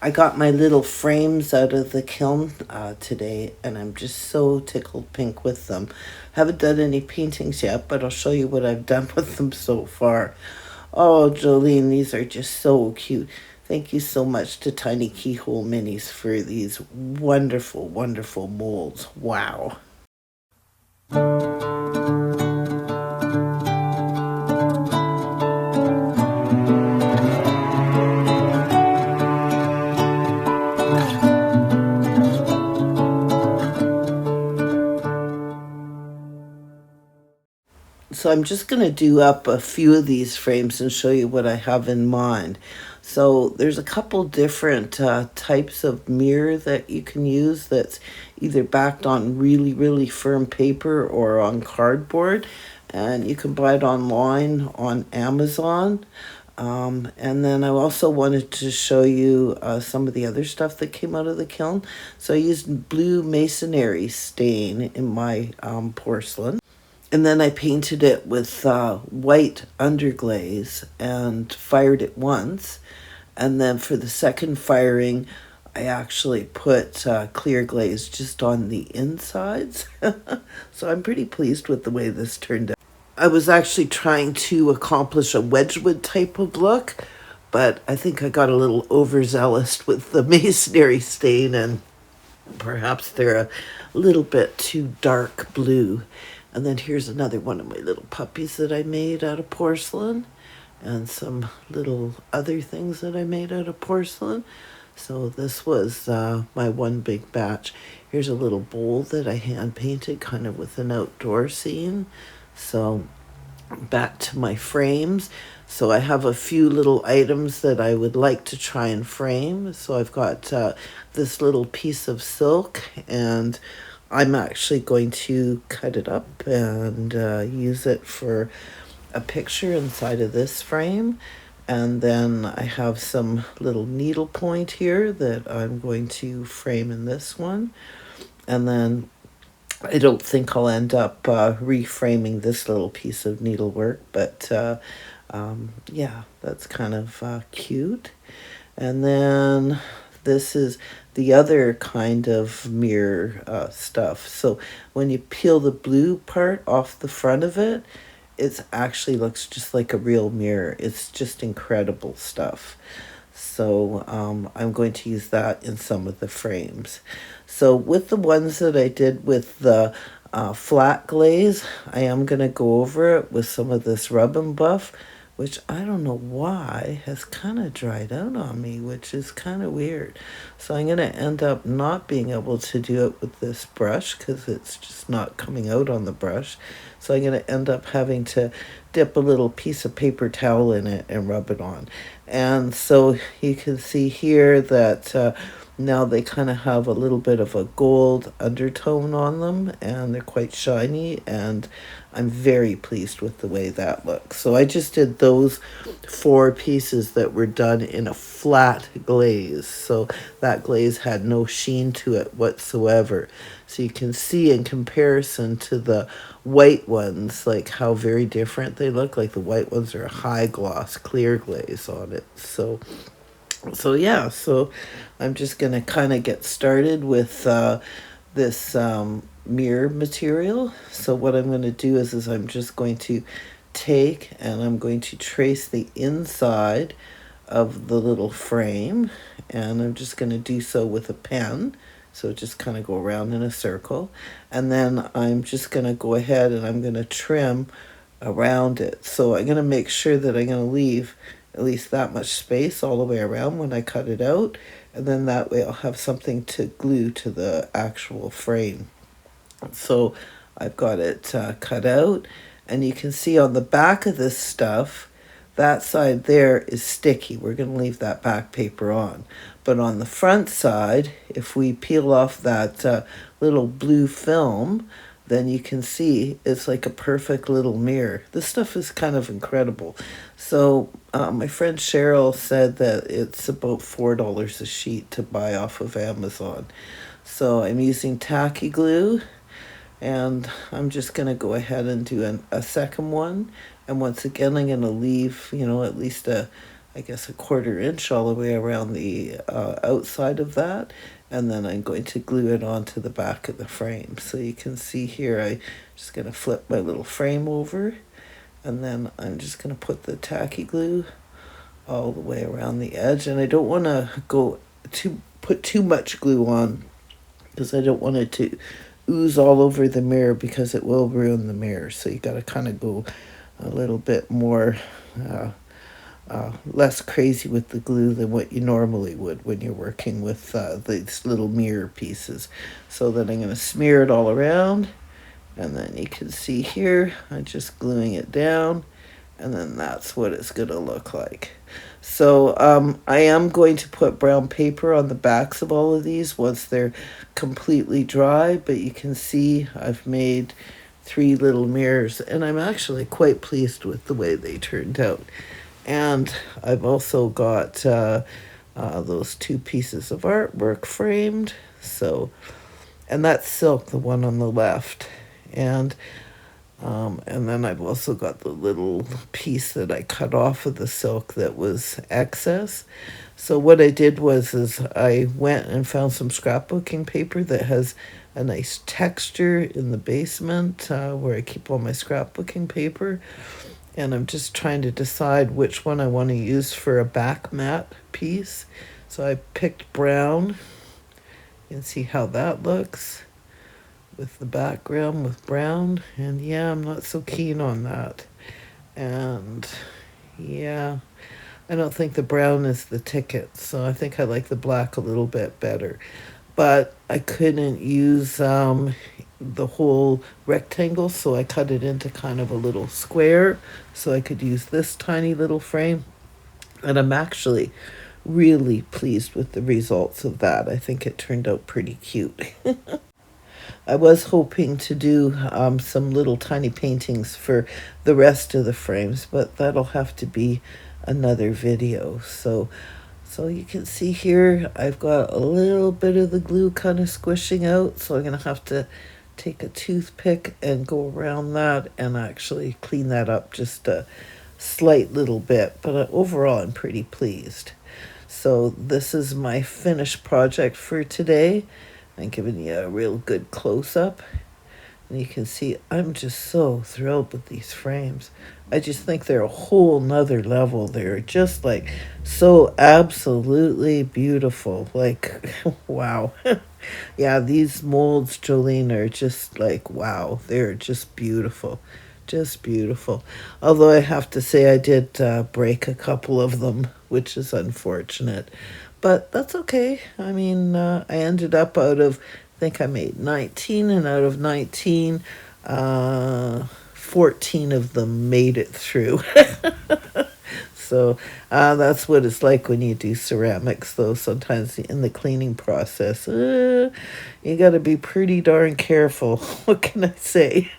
I got my little frames out of the kiln today, and I'm just so tickled pink with them. Haven't done any paintings yet, but I'll show you what I've done with them so far. Oh, Jolene, these are just so cute. Thank you so much to Tiny Keyhole Minis for these wonderful, wonderful molds. Wow. So I'm just going to do up a few of these frames and show you what I have in mind. So there's a couple different types of mirror that you can use that's either backed on really, really firm paper or on cardboard. And you can buy it online on Amazon. And then I also wanted to show you some of the other stuff that came out of the kiln. So I used blue masonry stain in my porcelain. And then I painted it with white underglaze and fired it once. And then for the second firing, I actually put clear glaze just on the insides. So I'm pretty pleased with the way this turned out. I was actually trying to accomplish a Wedgwood type of look, but I think I got a little overzealous with the masonry stain, and perhaps they're a little bit too dark blue. And then here's another one of my little puppies that I made out of porcelain, and some little other things that I made out of porcelain. So this was my one big batch. Here's a little bowl that I hand painted kind of with an outdoor scene. So back to my frames. So I have a few little items that I would like to try and frame. So I've got this little piece of silk, and I'm actually going to cut it up and use it for a picture inside of this frame. And then I have some little needle point here that I'm going to frame in this one. And then I don't think I'll end up reframing this little piece of needlework, but yeah, that's kind of cute. And then this is the other kind of mirror stuff. So when you peel the blue part off the front of it, it actually looks just like a real mirror. It's just incredible stuff. So I'm going to use that in some of the frames. So with the ones that I did with the flat glaze, I am going to go over it with some of this rub and buff, which I don't know why has kind of dried out on me, which is kind of weird. So I'm going to end up not being able to do it with this brush because it's just not coming out on the brush. So I'm going to end up having to dip a little piece of paper towel in it and rub it on. And so you can see here that now they kind of have a little bit of a gold undertone on them, and they're quite shiny, and I'm very pleased with the way that looks. So I just did those 4 pieces that were done in a flat glaze. So that glaze had no sheen to it whatsoever. So you can see in comparison to the white ones, like how very different they look. Like the white ones are a high gloss, clear glaze on it. So yeah, so I'm just going to kind of get started with this mirror material. So what I'm going to do is I'm just going to take and I'm going to trace the inside of the little frame, and I'm just going to do so with a pen. So just kind of go around in a circle, and then I'm just going to go ahead and I'm going to trim around it. So I'm going to make sure that I'm going to leave at least that much space all the way around when I cut it out, and then that way I'll have something to glue to the actual frame. So I've got it cut out, and you can see on the back of this stuff, that side there is sticky. We're going to leave that back paper on. But on the front side, if we peel off that little blue film, then you can see it's like a perfect little mirror. This stuff is kind of incredible. So my friend Cheryl said that it's about $4 a sheet to buy off of Amazon. So I'm using tacky glue, and I'm just going to go ahead and do a second one. And once again, I'm going to leave, at least a I guess, a 1/4 inch all the way around the outside of that. And then I'm going to glue it onto the back of the frame. So you can see here, I'm just going to flip my little frame over. And then I'm just going to put the tacky glue all the way around the edge. And I don't want to put too much glue on, because I don't want it to ooze all over the mirror, because it will ruin the mirror. So you got to kind of go a little bit more less crazy with the glue than what you normally would when you're working with these little mirror pieces. So then I'm going to smear it all around, and then you can see here I'm just gluing it down, and then that's what it's going to look like. So I am going to put brown paper on the backs of all of these once they're completely dry, but you can see I've made 3 little mirrors, and I'm actually quite pleased with the way they turned out. And I've also got those 2 pieces of artwork framed. So, and that's silk, the one on the left. And then I've also got the little piece that I cut off of the silk that was excess. So what I did is I went and found some scrapbooking paper that has a nice texture in the basement where I keep all my scrapbooking paper. And I'm just trying to decide which one I want to use for a back mat piece. So I picked brown. You can see how that looks with the background with brown. And yeah, I'm not so keen on that. And yeah, I don't think the brown is the ticket. So I think I like the black a little bit better. But I couldn't use the whole rectangle, so I cut it into kind of a little square so I could use this tiny little frame. And I'm actually really pleased with the results of that. I think it turned out pretty cute. I was hoping to do some little tiny paintings for the rest of the frames, but that'll have to be another video. So you can see here, I've got a little bit of the glue kind of squishing out, so I'm going to have to take a toothpick and go around that and actually clean that up just a slight little bit. But overall, I'm pretty pleased. So this is my finished project for today. I'm giving you a real good close-up. And you can see I'm just so thrilled with these frames. I just think they're a whole nother level. They're just like so absolutely beautiful. Like, wow. Yeah, these molds, Jolene, are just like, wow. They're just beautiful. Just beautiful. Although I have to say I did break a couple of them, which is unfortunate. But that's okay. I mean, I ended up I think I made 19, and out of 19, 14 of them made it through. So that's what it's like when you do ceramics, though. Sometimes in the cleaning process, you got to be pretty darn careful. What can I say?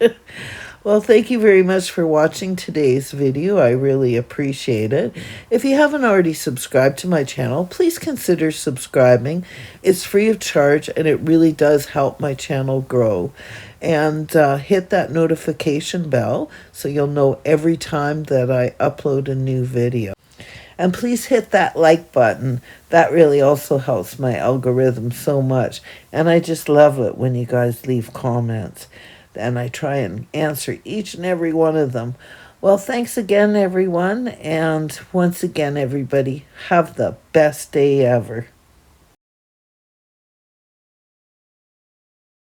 Well, thank you very much for watching today's video. I really appreciate it. If you haven't already subscribed to my channel, please consider subscribing. It's free of charge, and it really does help my channel grow. And hit that notification bell so you'll know every time that I upload a new video. And please hit that like button. That really also helps my algorithm so much. And I just love it when you guys leave comments. And I try and answer each and every one of them. Well, thanks again, everyone. And once again, everybody, have the best day ever.